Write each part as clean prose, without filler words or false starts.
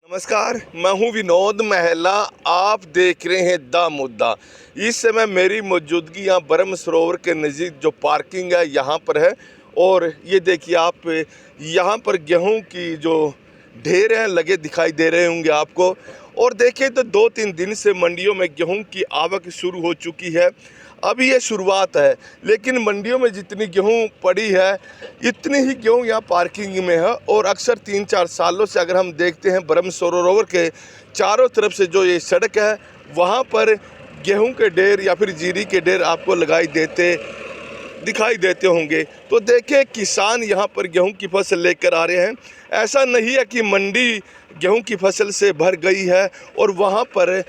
नमस्कार, मैं हूं विनोद महला। आप देख रहे हैं द मुद्दा। इस समय मेरी मौजूदगी यहाँ ब्रह्म सरोवर के नज़दीक जो पार्किंग है यहाँ पर है। और ये देखिए आप यहाँ पर गेहूं की जो ढेर हैं लगे दिखाई दे रहे होंगे आपको। और देखिए तो 2-3 दिन से मंडियों में गेहूं की आवक शुरू हो चुकी है। अभी ये शुरुआत है, लेकिन मंडियों में जितनी गेहूं पड़ी है इतनी ही गेहूं यहाँ पार्किंग में है। और अक्सर 3-4 सालों से अगर हम देखते हैं ब्रह्म सरोवर के चारों तरफ से जो ये सड़क है वहाँ पर गेहूं के ढेर या फिर जीरी के ढेर आपको दिखाई देते होंगे। तो देखिए किसान यहाँ पर गेहूं की फसल लेकर आ रहे हैं। ऐसा नहीं है कि मंडी गेहूं की फसल से भर गई है और वहाँ पर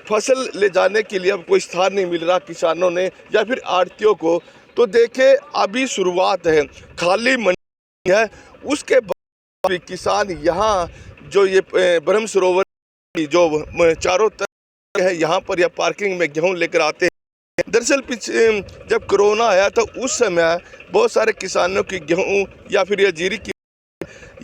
फसल ले जाने के लिए अब कोई स्थान नहीं मिल रहा किसानों ने या फिर आढ़तियों को। तो देखिए अभी शुरुआत है, खाली मंडी है। उसके बाद भी किसान यहाँ जो ये ब्रह्म सरोवर की जो चारों तरफ है यहाँ पर या पार्किंग में गेहूँ लेकर आते हैं। दरअसल जब कोरोना आया तो उस समय बहुत सारे किसानों की गेहूं या फिर या जीरी की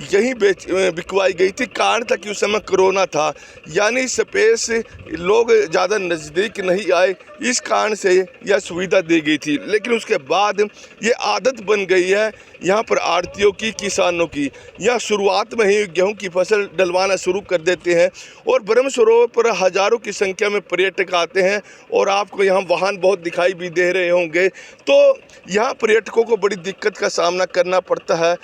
यहीं बिकवाई गई थी। कारण था कि उस समय कोरोना था, यानी स्पेस लोग ज़्यादा नज़दीक नहीं आए, इस कारण से यह सुविधा दी गई थी। लेकिन उसके बाद ये आदत बन गई है यहाँ पर आढ़तियों की, किसानों की। यह शुरुआत में ही गेहूं की फसल डलवाना शुरू कर देते हैं और ब्रह्म सरोवर पर हज़ारों की संख्या में पर्यटक आते हैं और आपको यहाँ वाहन बहुत दिखाई भी दे रहे होंगे। तो यहाँ पर्यटकों को बड़ी दिक्कत का सामना करना पड़ता है।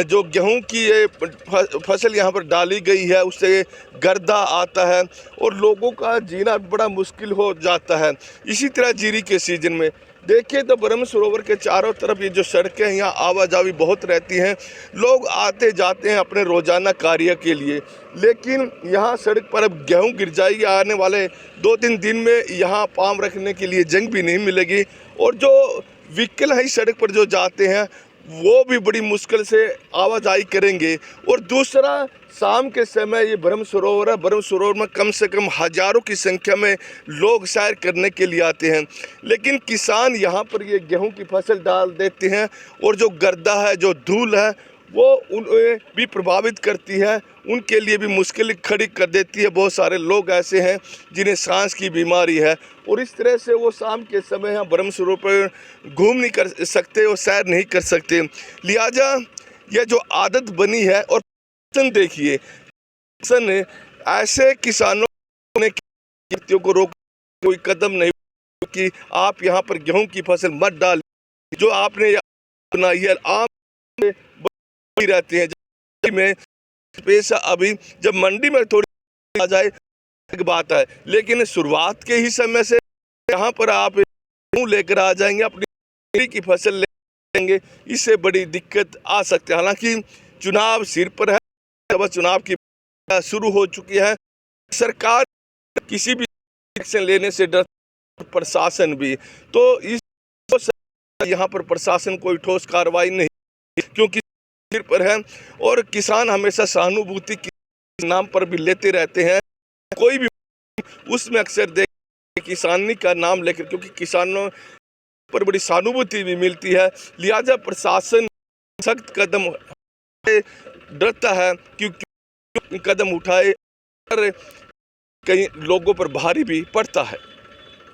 जो गेहूं की ये फसल यहाँ पर डाली गई है उससे गर्दा आता है और लोगों का जीना बड़ा मुश्किल हो जाता है। इसी तरह जीरी के सीजन में देखिए तो ब्रह्म सरोवर के चारों तरफ ये जो सड़कें हैं यहाँ आवाजाही बहुत रहती हैं। लोग आते जाते हैं अपने रोजाना कार्य के लिए, लेकिन यहाँ सड़क पर अब गेहूं गिर जाएगी। आने वाले 2-3 दिन में यहाँ पाम रखने के लिए जंग भी नहीं मिलेगी और जो व्हीकल है सड़क पर जो जाते हैं वो भी बड़ी मुश्किल से आवाजाही करेंगे। और दूसरा, शाम के समय ये ब्रह्म सरोवर है, ब्रह्म सरोवर में कम से कम हज़ारों की संख्या में लोग सैर करने के लिए आते हैं। लेकिन किसान यहाँ पर ये गेहूं की फसल डाल देते हैं और जो गर्दा है, जो धूल है, वो उन्हें भी प्रभावित करती है, उनके लिए भी मुश्किल खड़ी कर देती है। बहुत सारे लोग ऐसे हैं जिन्हें सांस की बीमारी है और इस तरह से वो शाम के समय यहाँ ब्रह्म सरोवर पर घूम नहीं कर सकते और सैर नहीं कर सकते। लिहाजा यह जो आदत बनी है, और देखिए ऐसे किसानों ने को रोक कोई कदम नहीं कि आप यहाँ पर गेहूं की फसल मत डाल, जो आपने अपनाई है। आम रहते हैं में पैसा अभी जब मंडी में थोड़ी आ जाए एक बात है, लेकिन शुरुआत के ही समय से यहाँ पर आप लेकर आ जाएंगे, अपनी की फसल लेंगे, इससे बड़ी दिक्कत आ सकती है। हालांकि चुनाव सिर पर है, अब चुनाव की शुरू हो चुकी है। सरकार किसी भी एक्शन लेने से डर, प्रशासन भी, तो इस यहाँ पर प्रशासन कोई ठोस कार्रवाई नहीं, क्योंकि सिर पर है। और किसान हमेशा सहानुभूति के नाम पर भी लेते रहते हैं, कोई भी उसमें अक्सर देख किसानी का नाम लेकर, क्योंकि किसानों पर बड़ी सहानुभूति भी मिलती है। लिहाजा प्रशासन सख्त कदम डरता है क्योंकि कदम उठाए कहीं लोगों पर भारी भी पड़ता है।